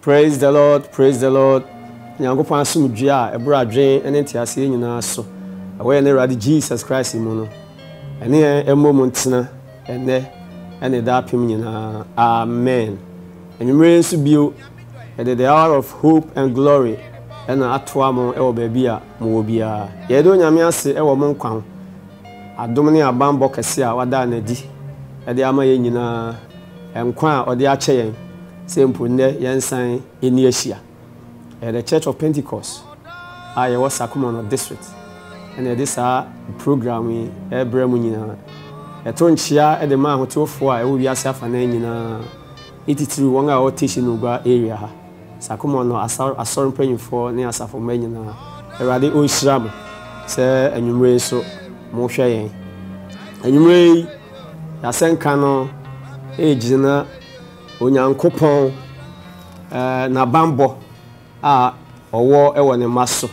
Praise the Lord, praise the Lord. Nyankopon asomdwe a ebradwen ene ntiase nyina so. Awe ne radi Jesus Christ mu no. Ene emomontena ene ene da pem nyina. Amen. Enwumre nso bio the hour of hope and glory. Ena atoa mo ewo baabi a mo wo bia. Ye do nyame ase ewo mo nkwan. Adom ne abambo kese a wada na di. Ede ama ye nyina enkwan a ode ache yen. Sempune Yansan in Asia. At the Church of Pentecost, I was Sakumono district. And this program Bremunina. A tonchia at the man who told for I will be a safanina. It is through 1 hour teaching Uga area. Sakumono, I saw him praying for near Safomenina. A radi Ushram, sir, and you may so more sharing. And you may, I send Cano, Ejina. Onyankopon na bambo a owo ewo ne maso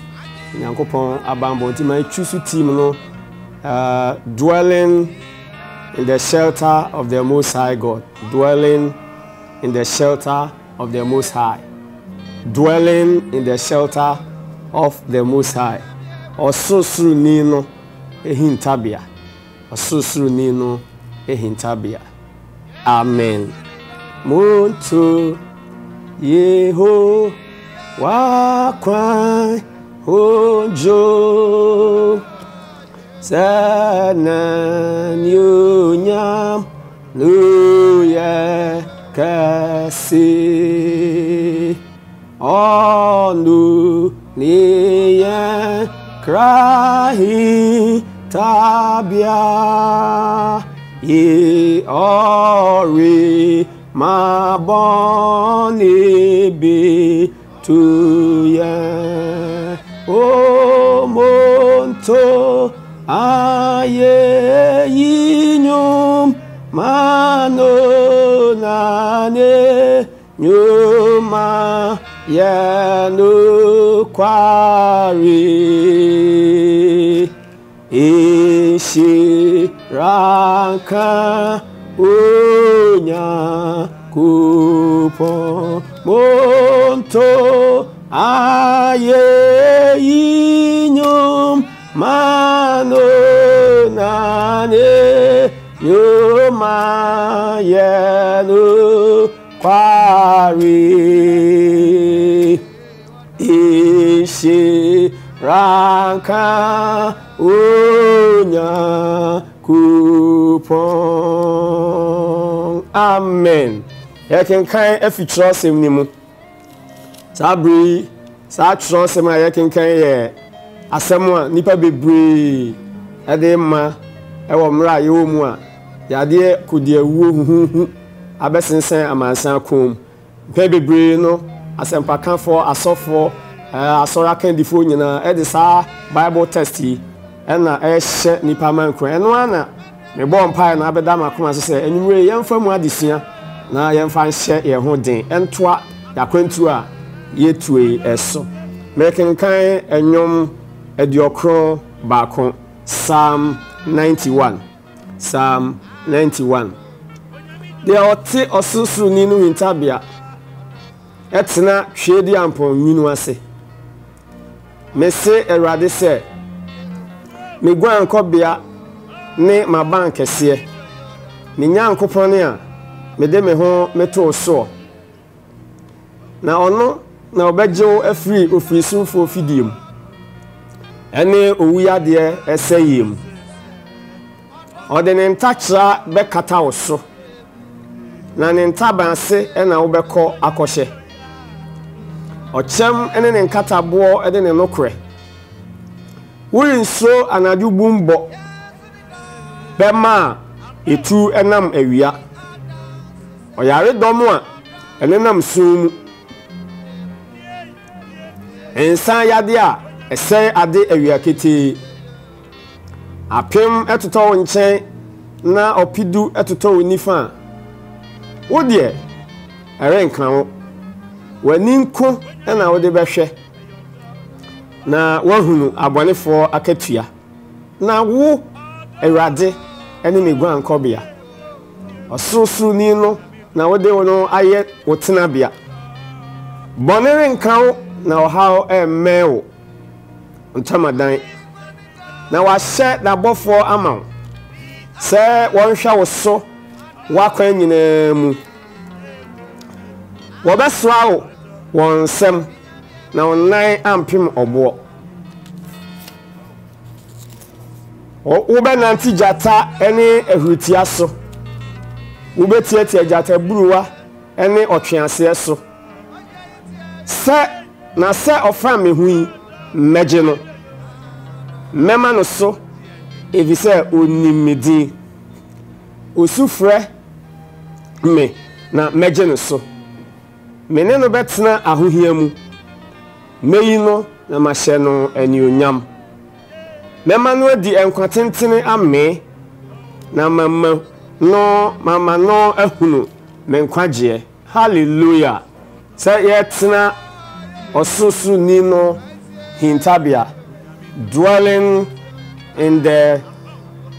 Onyankopon abambo nti my choose team no dwelling in the shelter of the Most High God, dwelling in the shelter of the Most High, dwelling in the shelter of the Most High. Ososuru nino ehintabia, ososuru nino ehintabia. Amen. Muntu Yeho wakwa hojo sana nyunyam nuye kasi onu niye krahi tabia ye ori ma boni bi tuye o monto aye yinyum mano nane nyuma yanu kwari ishi ranka unya kupo monto aye inyum mano nane yuma yenu kwari ishi ranka unya kupon. Amen. Ya can kind if you trust him nimu. Sabri sa trust him ya can ye asɛm nipa bebree ade ma ɛwɔ mra ye wo mu a ya de kodie wuo huhu abesensen amansan kom pe bebree no asɛmpa kanfo asɔfo asɔra kandifo nyina ɛde sa bible test yi ɛna ɛhyɛ nipa mankro ɛno ana me bɔ mpa na abɛda makoma sɛ enwure yɛmfa mu adesua na yɛmfa nhyɛ yɛ ho den ɛntoa yakwantu a yɛtue ɛso mekenkan enyom ediokro baako Psalm 91. Psalm 91. They are ɔte ɔsusuru ni no hintabea etena hwedi ampon nwinu ase mese Awurade se me guan kobia ne ma bank ese me nyankopon a me de me ho meto so na ono na obegyew afiri ofirisunfo fidiem ene owuyade eseyem ode ne ntachra be kata oso na ne ntabanse ena wobekọ akọhye ochem ene ne nkatabo ede ne nokre wurinso anadu bumbo bema etu enam awia oyare domo a ene nam sumu ensan yade a ese ade awia kete apem etoto nchen na opidu etoto nifa wo de erenkan wo wani nko na wo de behwe na wahunu abonefo akatua na wo Awurade ene meguan kobia osusu ni no na wo de wono aye wotena bia bonere nkan na ohaw emmewo ntamadan na wahye na bofo amaw se wonhwa wo so wakwan nyina mu wobesrawo wonsem na onnan ampem obo ube nanti jata ene ehutia so ube tietie jata buruwa ene otwease so se na se ofra me hui meje no mema no so evise onimedi osufre me na meje no so mene no betena ahohia mu meyi no na mahye no anionyam mema no adi enkwatentene ame na mama no ahunu menkwagye hallelujah say yetena osusu ni no hintabia dwelling in the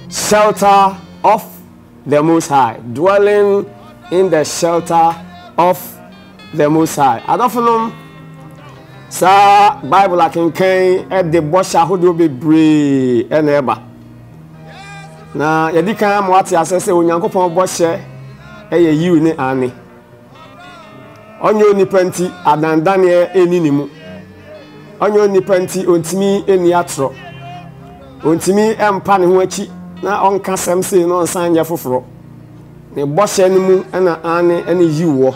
shelter of the Most High, dwelling in the shelter of the Most High. Adofonom sa Bible akenkan e de bosha hodo bebre ena eba na yedikan moate asese onyankopon boshe eye yiu ne ane onyo nipanti adandane eninimu onyo nipanti ontimi eni atro ontimi empa ne ho achi na onka semse no nsanye foforo ne boshe ne mu ena ane ene yiwo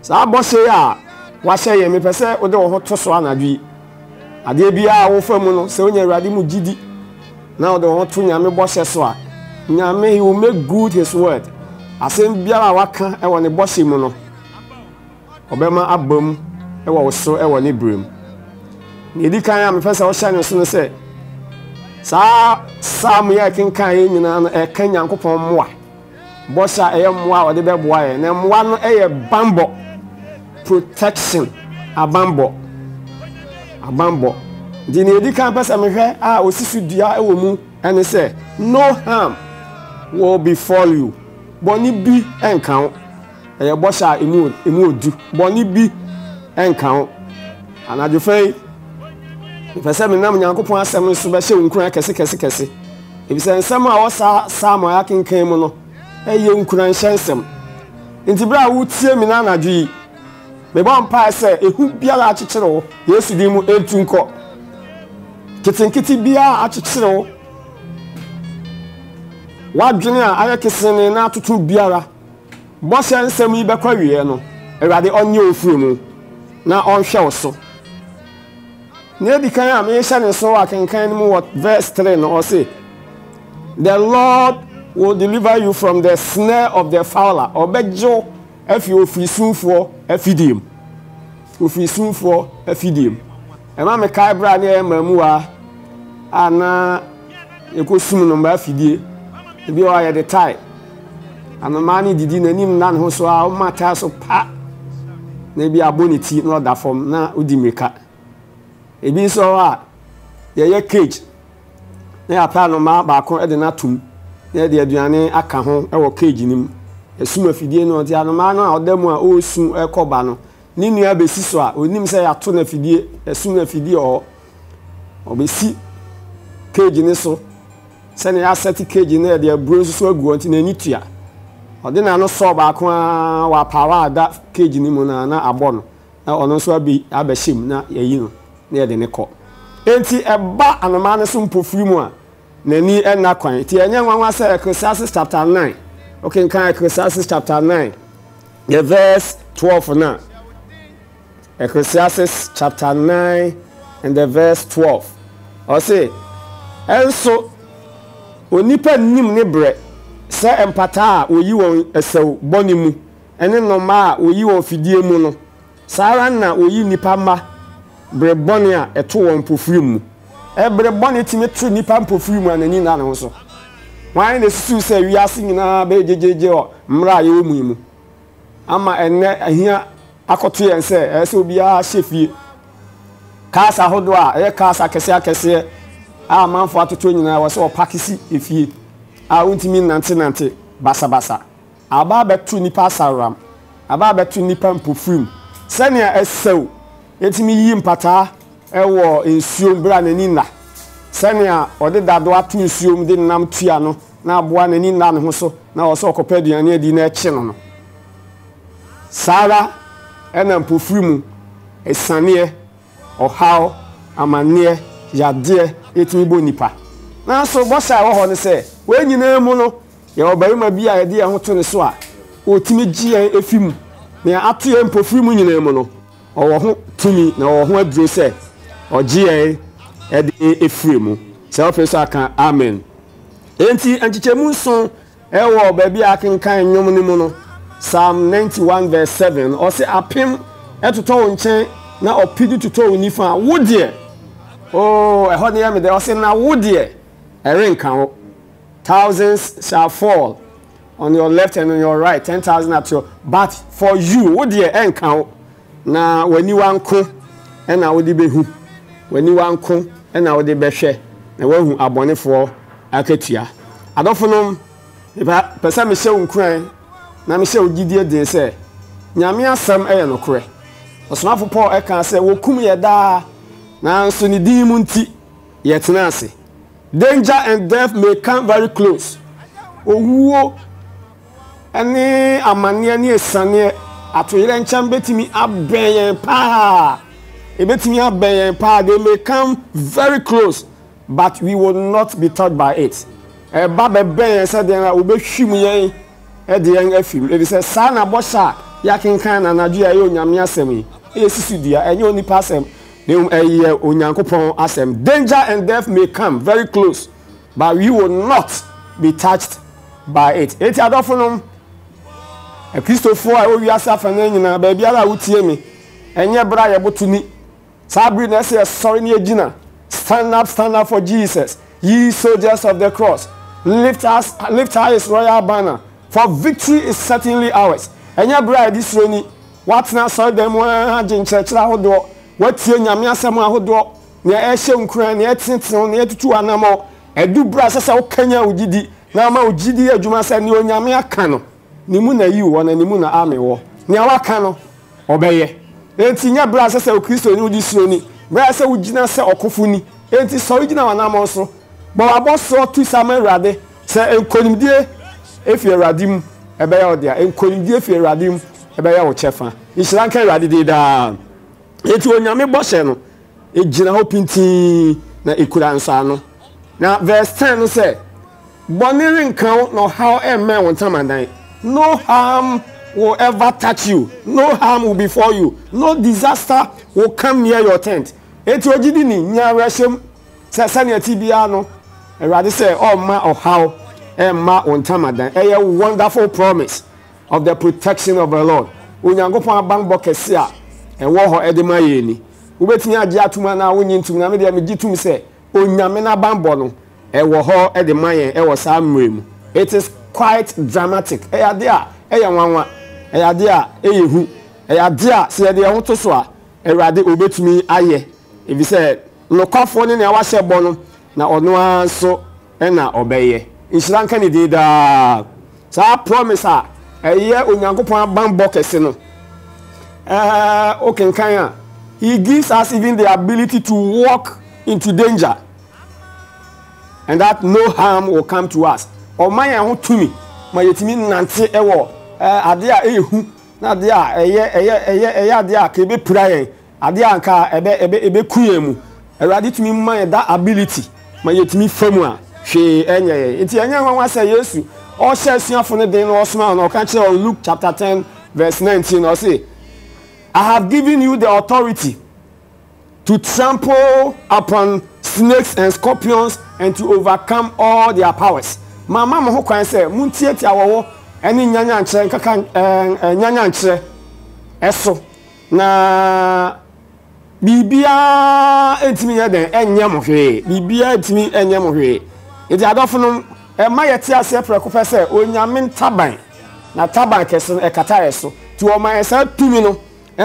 sa boshe ya wahye ye mepese ode wo to so anadwi ade bia wo famu no se onya Awurade mu gidi na ode wo to nyame boshe so a nyame he will make good his word asem biara waka e wo ne boshe mu no obema abam e wo so e wo ne brem ne di kan ya mepese wo hye ne so no se sa sam ya kenkan ye nyina no e kan Nyankopon moa boshe e moa ode be boa ye na moa no e ye bambo protection abambo dini edika pesa mehwe a osisu dua ewo mu ene se no harm will befall you boni bi enkan eye bosha emu odu boni bi enkan anajo fei pesa me nam Nyankopon asem so be hye nkura kese ebisa nsem a wosa samo ya kenkan mu no eye nkura nhyensem ntibra wo tie me na anajo yi me bon pa se ehu biara achichire wo Yesu di mu etunko kitinkiti bia achichire wo wadwene a ayekesene na atutu biara boshe nsem yi bekwa wiye no Awurade onye ofuru mu na onhwe wo so ne di kan am yesha ne so akenkan mu what verse 3 no say the Lord will deliver you from the snare of the fowler obejo afi ofirisunfo afidiem ofirisunfo afidiem ema me kai bra ne emamuwa ana ekosum no ma afidie ebi o ya de tai anamani didi nanim nan ho so a o mata so pa na bi aboniti no da form na odi meka ebi so a ye cage na ya pa no ma ba ko e de na tum na de aduane aka ho e wo cage nim esum afidie no ti anoma no a odemu a osu ekoba no ni nua besi so a onim se ya to na fidie esu na fidie o obesi cage ni so se na ya set cage na de aburo so agu onti na nitua ode na no so ba ko wa power da cage ni mu na abo no na ono so abehim na yayi no na de ne ko enti eba anoma ne so mpofiri mu a nani enna kwan ti enye nwanwa se Ecclesiastes chapter 9 okay kan Ecclesiastes chapter 9 the verse 12 now Ecclesiastes chapter 9 and the verse 12 or say enso onipa nim ne bre se empata a oyi won esew boni mu ene noma a oyi won fidie mu no sara na oyi nipa ma bre boni a eto won pofiri mu ebre boni timi tru nipa mpofiri mu anani na ne so wan ne susu se wiase nyina be jejeje o mra ye mu mu ama enne ahia akoto yen se ese obi a hyefie kasa hodo a kasa kese a manfo atoto nyina wo se o pakisi efie a untimi nante basa aba betu nipa saram aba betu nipa mpofrim senia esew etimi yi mpata ewo ensuom bra nani na senia ode dado atu ensuom de nam tua no na aboa nani na ne ho so na wo se okopaduane adi na eche no sara ena mpofrim esane ohaw amane yade etimi bo nipa na so bosa wo ho ne se we nyina mu no ye obarima bi a yede ho to ne so a otimi gie efim na ato ye mpofrim nyina mu no owo ho tumi na owo ho aduro se ogie ede efremu se ofeso aka amen enti anchichemu so ewo ba bi akenkan nyom ne mu no Psalm 91 verse 7 o se apem etoto nchen na opidi toto unifa wo de ehode ya me de o se na wo de erenkan thousands shall fall on your left and on your right 10,000 at your but for you wo de enkan na wani wanko na wo de behu wani wanko na wo de behwe na wahu abonefo akatua adofonom pesa me hye nkran na me hye ogidie de se nyame asem eye nokore osonafo Paul eka se wokum ye da na nso ni din mu nti ye tena ase danger and death may come very close owuo ani amane ni esane atoyere ncham betimi aben pa ebetimi aben pa they may come very close but we will not be touched by it baba ben said then obehwim yen e de yen afim e say sa na bosha yakenkan na nadu ayo nyame asem esisi dia enye oni pasem de onyankopon asem danger and death may come very close but we will not be touched by it eti adofonom e Christopher a o wiase afana nyina ba bia la wutie mi enye bra ye botuni sabri na say sorry ni agina stand up for Jesus ye soldiers of the cross lift high his royal banner for victory is certainly ours enye bra this roni what na so dem ha jinchechira hodo watie nyame asem ahodo na ehye nkran na etenten na etutu anamo edu bra sese okanya ugidi na ma ugidi adwuma se ne onyame aka no ni mu na yi wo na ni mu na ame wo ne awaka no obeye enti nya bra sese o Kristo ni udi sironi bra se ugina se okofo ni enti so ugina wanamo so bo aboso tu samerade se enkonimdie efi eradim ebe ya odia enkonimdie efi eradim ebe ya wo chefa ishiranka erade de da eti onyame boshe no ejina ho pinti na ekura nsa no na verse 10 no say bonirin kan no how emme won tamadan no harm will ever touch you no harm will befall you no disaster will come near your tent eti ogidi ni nya reshem se sane atibia no erade say oh ma oh how emma won tamadan a wonderful promise of the protection of the Lord onyankopon abangbọ kese a enwo ho edema yeni ubetini age atuma na wonyi ntum na me de megitum se onyame na bangbọ no ewo ho edema yen ewo sa mrem it is quite dramatic eyade a eyanwanwa eyade a eyehu eyade a se de ho to so a erade obetumi aye ebi se nokafo ne na wa hyebọ no na ono anso na obeye inshiranka ni de da sa promise a eye onyankopon abangbọ kese no Okenkanya, he gives us even the ability to walk into danger, and that no harm will come to us. Or my own to me, my yetimi nante ewo adea ehu na adea eye adea ka ebe prayer adea nka ebe kuyemu erade to me man that ability my yetimi famu a hwe enye enti enye nwa say Yesu o share suafo ne den no osoma na o kan kire on Luke chapter 10 verse 19 or say, I have given you the authority to trample upon snakes and scorpions and to overcome all their powers. Mama mo kwan say muntieti awowo eni nyanya nkyere nkaka nyanya nkyere eso na bibia etimi ye den enye mo hwe bibia etimi enye mo hwe enti adofo no ma yeti ase preko se onyame ntaban na taban kese ekata eso ti o ma esa tumi no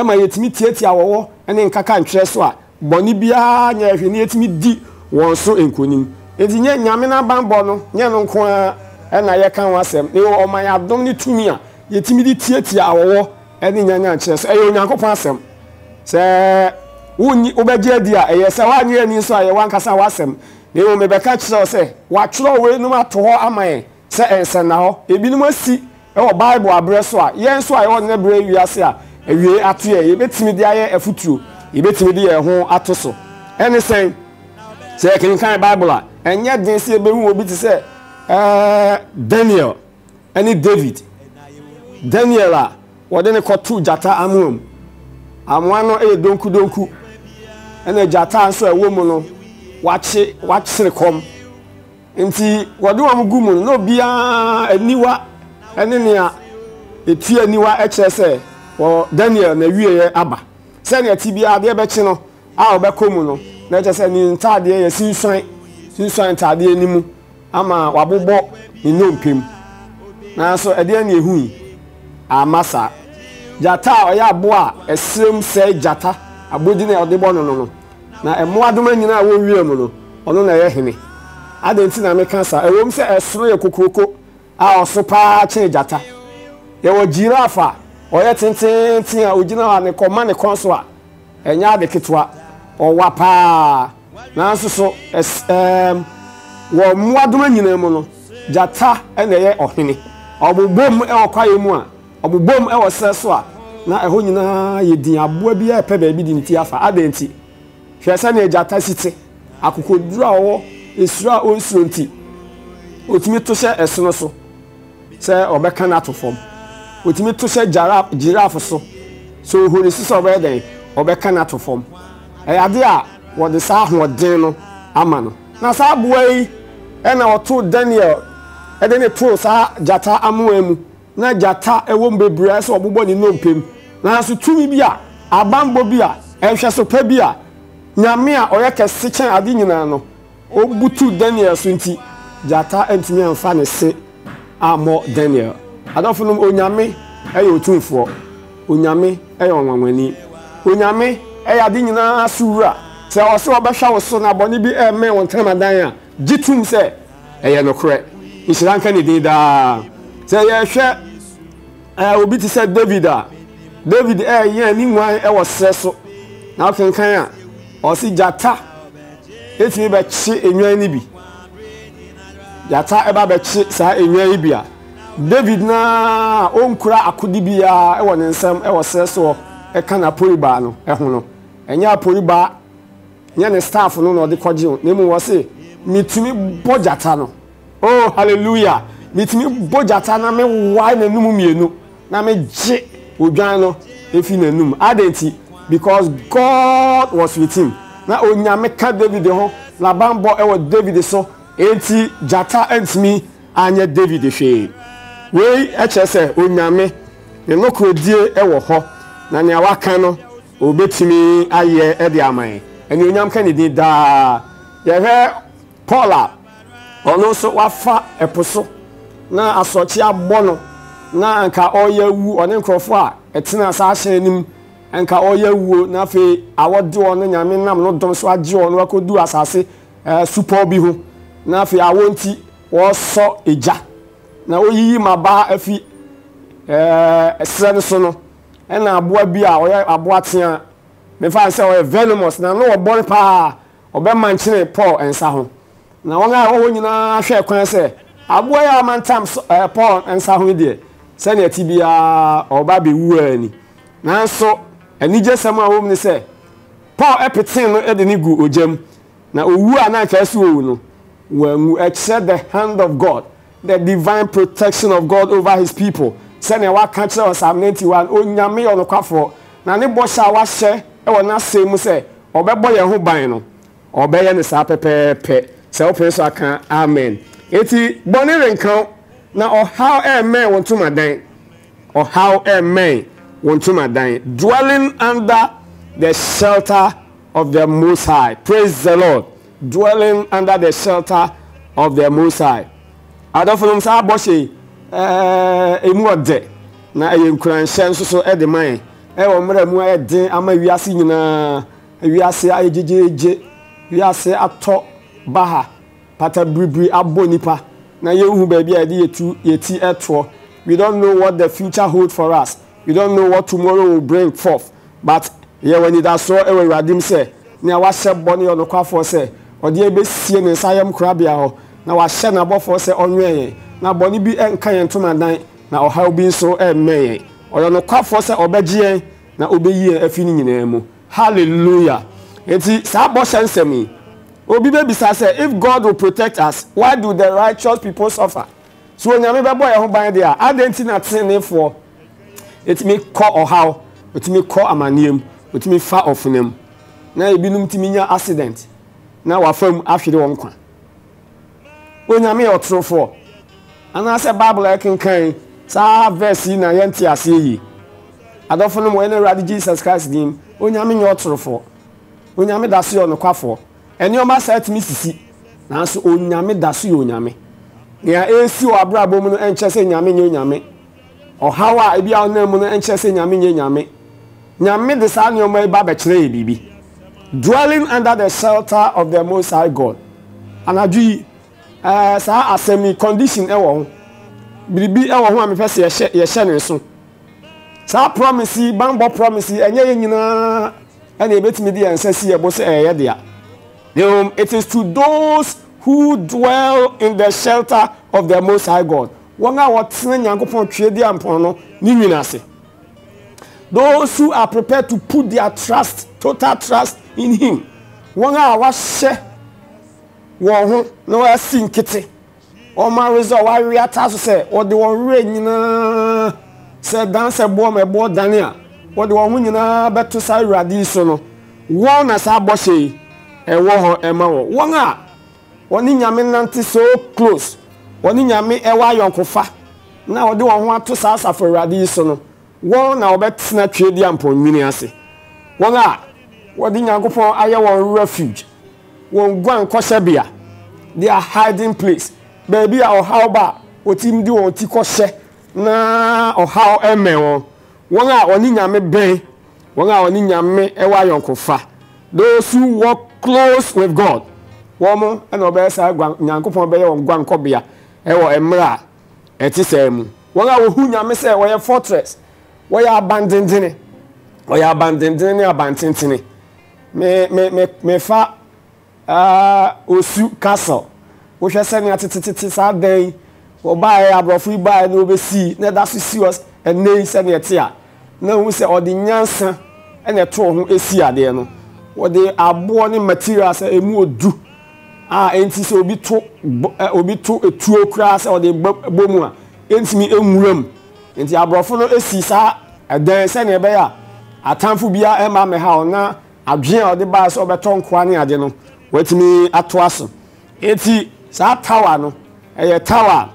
ma yetimi tieti awowo eni nkaka nkyere so a boni bia nya hwe ni etimi di won so enkonim enti nye nyame na banbɔ no nye no nko na ye kan wasem ne o man ya dom ni tumi a yetimi di tietia awowo ene nyanya nkyere so eyo nyankopɔn asem se woni obegye di a eye se wa nye ani so aye wankasa wasem ne o mebeka kyerɛ se wa kyerɛ we num ato hɔ amaye se ense na hɔ ebinom asi e wo bible abrɛ so a yen so aye won na brɛ wiase a ewie ato ye betimi di aye afuturo yebetimi di ye ho ato so ene sen se kan bible a enye den se ebehu obi ti se Daniel any David Daniel a wode ne kotu jata amuam amwa no donku ene jata anso ewo mu no wakyere kom nti wode wo mgu mu no bia aniwa ene ne a etu aniwa ekyere se wo Daniel na wieye aba se ne ti bia de be kye no a obekomu no na ekyere se ni ntade ye sinsan ntade animu ama wabobɔ ni nompem na so ede na ehu amasa jata oya abo a esrem se jata abodi na ode bɔ no na emoadoma nyina wo wie mu no ono na ye hene adenti na meka sa ewom se esoro ye kokroko a oso pa kye jata ye wo giraffe oye tenten a ogina wa ne koma ne konso a enya de ketwa owa pa na so wo muadoma nyina mu no jata ene ye ohene obobom e okwaye mu a obobom e woseso a na eho nyina ye din aboa bia epe ba bi din ti afa adenti hwese na jata site akokoduru a wo esura onsuro nti otimi to hye esono so se obeka na to fom otimi to hye giraffe so hori siso obeden obeka na to fom ade a wo de sa hoden no ama no na sa aboa yi ena oto Daniel edene to sa jata amoamu na jata ewo mbebra se obobɔ ni nompem na so tumi bia abambo bia ehwe so pa bia nyame a oye kese kyen ade nyina no obutu Daniel so nti jata antimi amfa ne se amo Daniel adofo no onyame eye otumfo onyame eye onwanwani onyame eye ade nyina asura se ose obehwa wo so na boni bi eme won tramadan a jitum se eye no kore ishiranka ni din da se ye hwe obi ti se David ye ni nwan e wo sre so na okenkan a o si jata etimi be chi enwan ni bi jata e ba be chi sa enwan bi a David na onkura akodi bia e wo ne nsam e wo sre so e kana poriba no e ho no enya poriba nya ne staff no no de koje ne mu wo se mitimi bojata no oh hallelujah mitimi bojata na me why na num mienu na me je odwan no efi na num adenti because God was with him na onyame ka David ho na bambo e wo David so enti jata antimi anya David hwe we echese onyame ne nokrodie e wo ho na ne awaka no obetimi aye e de aman eni onyam ka ne din da ye he Paula ono so wafa eposo na asochi abɔ no na anka oyawu one nkrofo a etena sa ahye nim anka oyawu na fe awode ono nyame nam no dom so agye ono akodu asase super bi ho na fe awonti wo so eja na oyiyi maba afi esre so no ɛna aboa bi a ɔyɛ aboa tea me fa sɛ ɔyɛ venomous na no ɔbɔre pa ɔbɛ manchine Paul nsa ho na wɔn a wɔwɔ nyinaa hwɛ kwan sɛ aboa ya mantam Paul nsa ho die sɛ ne ati bia ɔba be wu ani nanso anigye sɛm a wɔm ne sɛ Paul epitin no de ne gu ogyam na owu a na ka so owu no wangu except the hand of God, the divine protection of God over his people. Send a waka kyerɛ Psalm 91 onyame ɔnokwafo na ne bɔhyɛ a wahyɛ ɛwɔ n'asɛm mu sɛ ɔbɛbɔ yɛn ho ban no ɔbɛyɛ ne saa pɛpɛɛpɛ sɛ ɔpɛ so aka amen. Eti bɔne renkan na ɔhaw ɛmɛn wɔn ntomadan ɔhaw ɛmɛn wɔn ntomadan dwelling under the shelter of the Most High. Praise the Lord. Dwelling under the shelter of the Most High. Adolfo sa bɔhyɛ emu ɔdɛ na ɛyɛ nkuranhyɛ nso so ɛde man ɛwɔ mmerɛ mu ɛden ama wiase nyinaa wiase ayɛ gyegyeegye wiase atɔ baha pata bribri abɔ nipa na yɛhu baabi a yɛde yɛti ɛtoɔ. We don't know what the future holds for us. We don't know what tomorrow will bring forth. But when it does so, ewe radim say, ni awashe boni onokwafo say, odi ebe sie ne nsayam krabia ho, na wahye na bofo say onwe na boni bi enka yen tomadan na ohaw bi so emme onokwafo say obegye na obeyi afini nyina mu. Hallelujah. Enti sa bo nsemi obi be bisa say, if God will protect us, why do the righteous people suffer? So nyame bebo ye ho ban dia adenti na tenefo etimi kɔ ɔhaw etimi kɔ amaniem etimi fa ofunem na ebinum timi nya accident na wafam ahwede wɔn kwa onyame ɔtrofo ana sɛ bible ɛkenkan saa verse na yɛnte ase yi adɔfo no mo ene radi Jesus Christ dim onyame nya ɔtrofo onyame daso yɛ ɔnokwafo enioma sa etimi sisi nanso onyame daso yɛ onyame ya esi o abrabo mu no enche se nyame nye nyame ohawa ebi a onam mu no enche se nyame nye nyame nyame de sa ne o mai ba be kire bibi dwelling under the shelter of the Most High God anadwi sa asemi condition e wo ho bibi e wo ho a me pese ye hye ne so sa promise bambo promise enye ye nyina ene ebetimi de ansasi e bo se eye de a it is to those who dwell in the shelter of the Most High God. Those who are prepared to put their trust, total trust in Him. No sink it. Or my result, why we are tasked to say, or the one rain, said dance a bomb a board Dania, or the one winning better side radisono. One as a boshy, a war Emma. One Wani nyame nanti so close. Wani nyame ewa yonkofa. Na odi won ho ato sa asafo radi so no. Won na obetena twedi ampon nwini ase. Won a wodi nyankopon aye won refuge. Won guan koshe bia. Their hiding place. Baby a ohaw ba otim di won ti koshe na ohaw eme won. Won a woni nyame ben. Won a woni nyame ewa yonkofa. Those who walk close with God. Womo and obesa nyankopon be ye won gwankobia e wo emra etisem won a wo hu nyame se wo ye fortress wo ye abandendene abantentene me fa osu castle wo hwe se ne atetete sa dan wo ba ye abrofu ba na obesi na da so serious enei se ne ete a na hu se odi nyansa ene to ho esi ade no wo de abo ne materials emu odu enti se obi to etuo kura se ode bomu a enti mi enwuram enti abrofo no esi sa edan se ne be ya atamfo bia ema me ha ona adwen ode ba se obeto nkoa ne ade no watimi ato aso enti sa tower no tower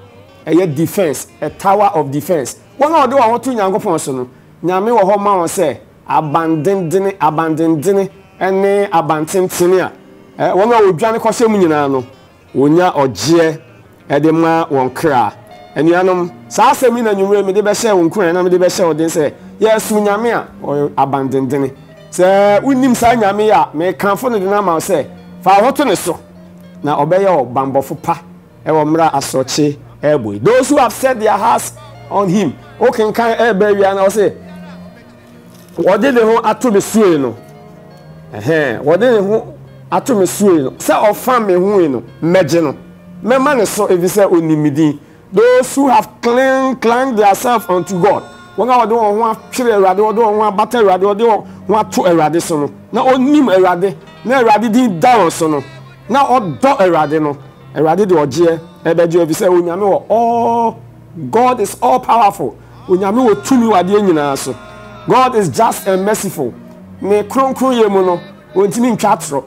defense, a tower of defense. Won a ode wa to nyankopon so no nyame wo ho ma won se abandendene ene abantentene a won a odwane kwose mu nyina no wonya ogye ede ma won kra anuanom saa asemi na nwumre me de be hye won kran na me de be hye odin se yesu nyame a abandendene se unim sa nyame a me kanfo no de na ma se fa hoto ne so na obeye obambofo pa e wo mra asoche eboy. Those who have set their hearts on him, o can ebe wi na o se wɔde ne ho ato me suo no wɔde ne ho ato me suo no sɛ ɔfa me ho no mɛgye no mɛma ne so ebi sɛ onimidi those who have clung themselves unto God wɔn a wɔde wɔn ho atwere Awurade wɔde wɔn ho abata Awurade wɔde wɔn ho ato Awurade so no na onim Awurade na Awurade din da wɔn so no na ɔdɔ Awurade no Awurade de ɔgyeɛ ɛbɛgye ebi sɛ onyame wɔ all God is all powerful onyame wɔ tumi wɔ adeɛ nyinaa so God is just and merciful ne kronkron yɛ mu no ontimi ntwa atoro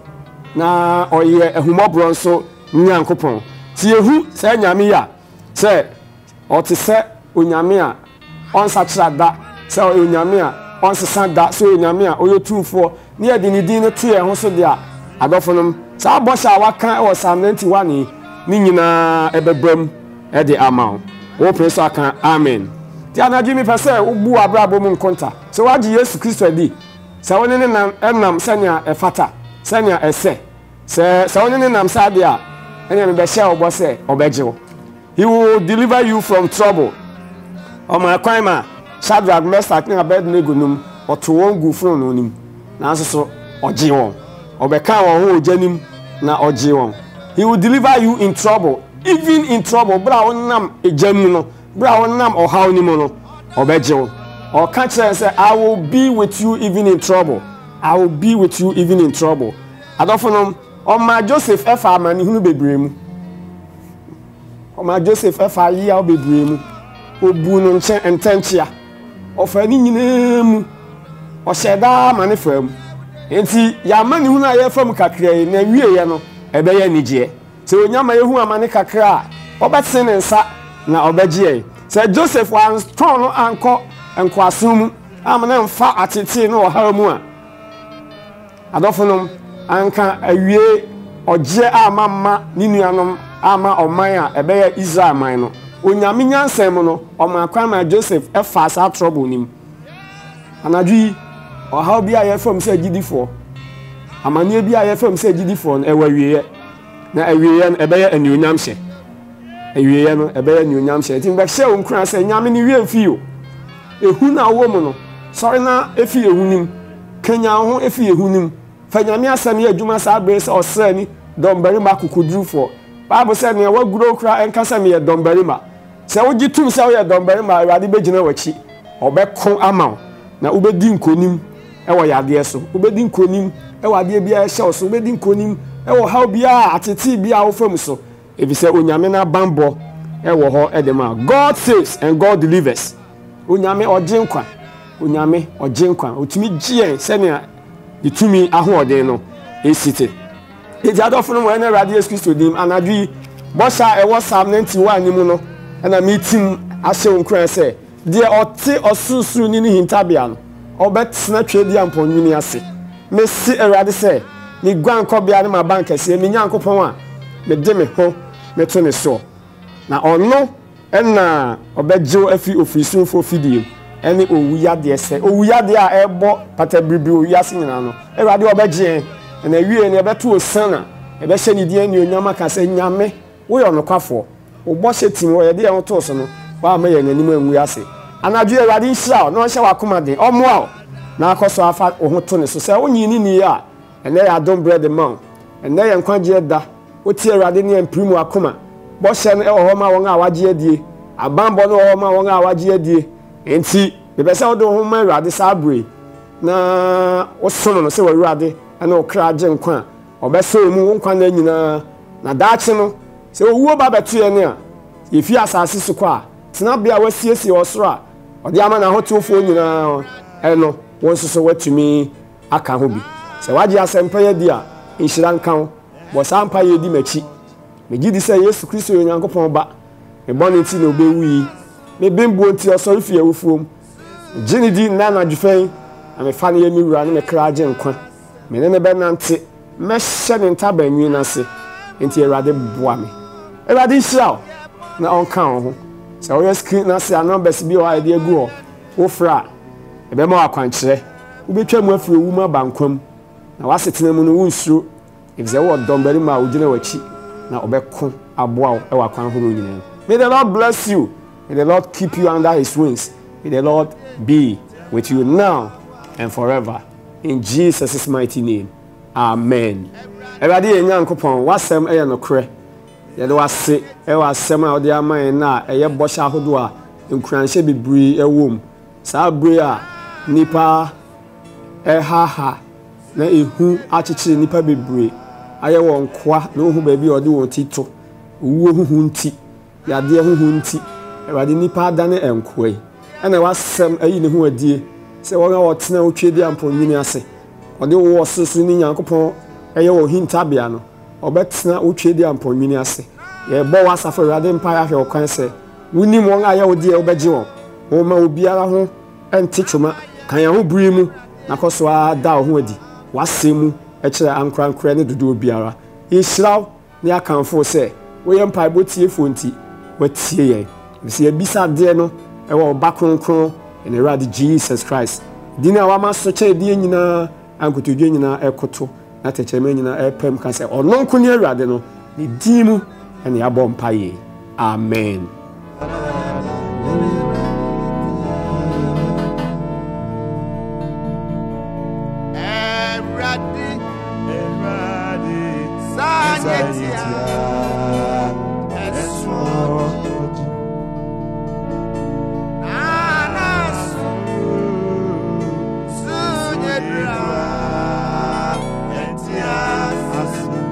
na ɔyɛ ahumɔborɔ nso Nyankopɔn ti ehu sɛ nyame ya sɛ ɔte sɛ onyame a ɔnsakyera da sɛ onyame a ɔnsesa da sɛ onyame a ɔyɛ tumfoɔ ne yɛde ne din no to yɛn ho so de a adɔfo nom saa bɔhyɛ a waka wɔ Psalm 91 ne nyinaa ɛbɛbam ɛde ama wo pere so aka amen ti anadwo mi pɛ sɛ wobu abrabɔ mu nkonta sɛ wagye Yesu Kristo adi sɛ wone ne nam ɛnam sɛnea ɛfata sɛnea ɛsɛ sɛ wone ne nam saa de a ɛnea mebɛhyɛ wo bɔ sɛ ɔbɛgye wo he will deliver you from trouble ɔma kwan ma Shadrach, Meshach ne Abednego num ɔto wɔn gu fononoo nim nanso so ɔgye wɔn ɔbɛka wɔn ho ogya nim na ɔgye wɔn he will deliver you in trouble even in trouble bra wonam egya mu no bra wonam ɔhaw ni mu no ɔbɛgye wo ɔka kyerɛ sɛ I will be with you even in trouble I will be with you even in trouble adɔfo no ɔma Joseph ɛfa amane hunu bebree mu ɔma Joseph ɛfa yiya bebree mu obu no ntɛnkyea ɔfa ni nyinaa mu ɔhyɛ daa amane fa mu enti yɛama ne hunu a yɛfa mu kakra yi na wie yɛ no ɛbɛyɛ nigyeɛ sɛ onyama yehu amane kakra a ɔbɛtene ne nsa na ɔbɛgye sɛ Joseph wanstɔn no ankɔ nkoaso mu amana mfa atete no ɔhaw mu a adɔfo nom anka awie ɔgye ama ne nuanom ama ɔman a ɛbɛyɛ Israel man no onyame nyansɛm mu no ɔma kwan ma Joseph ɛfa saa trouble nim anadwi ɔhaw bi a yɛfam sɛ gyidifoɔ amane bi a yɛfam sɛ gyidifoɔ no ɛwɔ awieɛ na awieɛ no ɛbɛyɛ anuonyam hyɛ awieɛ no ɛbɛyɛ anuonyam hyɛ nti mbɛhyɛ wo nkura sɛ nyame ne wie mfi o ehu na wo mu no sɔre na efi ehu nim kanya ho efi ehu nim fa nyame asɛm yɛ adwuma saa bere sɛ ɔsrani dɔmbarima kokodurufo Bible sɛ ne waguro kura ɛnkasa me yɛ dɔmbarima sɛ wogye tum sɛ woyɛ dɔmbarima Awurade bɛgyina w'akyi ɔbɛko ama wo na wobɛdi nkonim ɛwɔ yadeɛ so wobɛdi nkonim ɛwɔ adeɛ bi a ɛhyɛ wo so wobɛdi nkonim ɛwɔ haw bi a atete bi a wofam so efisɛ onyame na bambɔ ɛwɔ hɔ ɛdema God saves and God delivers onyame ɔgye nkwa onyame ɔgye nkwa otumi gye sɛnea itumi ahoɔden no esite eti adɔfo no ɛna Awurade Yesu Kristo dim anadwi bɔhyɛ ɛwɔ Psalm 91 ni mu no ɛna meeting ahyɛ wo nkran sɛ deɛ ɔte ɔsusuru ni hintabea no ɔbɛtena twɛdi ampɔnwini ase mesi Awurade sɛ me guankɔbea ne ma bankɛseɛ me Nyankopɔn a me de me ho me to ne so na ɔno ɛna ɔbɛgyew afi ofirisumfo fidie ɛne owuyadeɛ sɛ owuyadeɛ a ɛbɔ patabiribi owiase nyinaa no Awurade ɔbɛgye na wie ne ɛbɛto osana ɛbɛhyɛ ne din ne onyama ka sɛ nyame woyɛ ɔnokwafoɔ wobɔhyɛ tim wɔ yɛde yɛn to so no waama yɛn anim angu ase anadwo Awurade nhyira na ɔhyɛ wakoma den ɔmmoa na akɔso afa wo ho to ne so sɛ wonyini ni a ɛnɛ yɛ adom bread ma ɛnɛ yɛ nkwagye da wotie Awurade ne mprimu akoma bɔhyɛ no ɛwɔ hɔ ma wɔn a wagye adie abanbɔ no wɔ hɔ ma wɔn a wagye adie enti bɛbɛ sɛ wode ho ma Awurade saa bere na wosono no sɛ wɔ Awurade ɛna ɔkra agye nkwa a ɔbɛsɛ mu wo nkwa na nyinaa na daakye no sɛ owuo ba bɛto yɛ ne a yɛfi asase so kɔ a tenabea wasiesie ɔsoro a ɔde ama n'ahotefoɔ nyinaa ɛno wɔn nso so watumi aka ho bi sɛ wagye asɛmpa yɛ di a nhyira nka ho bɔ saa mpa yɛ di m'akyi megye di sɛ Yesu Kristo yɛ Onyankopɔn ba mebɔ ne nti na ɔbɛwu yi mebɛmbuo nti ɔsɔre fi awufuom gye ne di nna anadwofɛn na mefa ne yɛ me wura ne mekra agye nkwa mene ne bɛnante mɛhyɛ ne ntabanwi n'ase nti Awurade boa me Awurade nhyira wo na ɔnka wo ho sɛ woyɛ screen n'ase a numbers bi wɔ a yɛde agu hɔ wofra a ɛbɛma wo akwankyerɛ wobɛtwa mu afiri owu mu aba nkwam na wasetena mu no wonsuro efisɛ wɔ dɔmbarima a wogyina w'akyi na ɔbɛko aboa wo ɛwɔ akwan horow nyinaa. May the Lord bless you. May the Lord keep you under his wings. May the Lord be with you now and forever. In Jesus' mighty name. Amen. Everybody in Yankopon, what's them a no cre? Yet was say, was some of the man na a bosha hodua, in cranche be bree a womb. Sabria, nipa, ha, na ihu achichi nipa be bree. I won't qua, no who baby or do want tito. Woo hunti, ya dear hunti, everybody nipa dane and quay. And I was some a who a dear. Say, what I want to know, Chidi and Poniase. Or the was Susini Yankopon, a yo hintabiano, or Betsna Uchidi and Poniase. Ye boas of a red empire of your cancer. We need one I owe dear Obejo. Oma will be home and teach you, can you bring Nakoswa da Hoodi, Wasimu, Echa and Cran Credit to do Biara. He shall near come for say, we empire booty funti, what see you see a bisa diano, a background crown. And a radi Jesus Christ. Dina wama soche diena anko to dwena ekoto na techemenya epem kan se ono nkonia rade no ni dimu ene abom paye. Amen. Yes.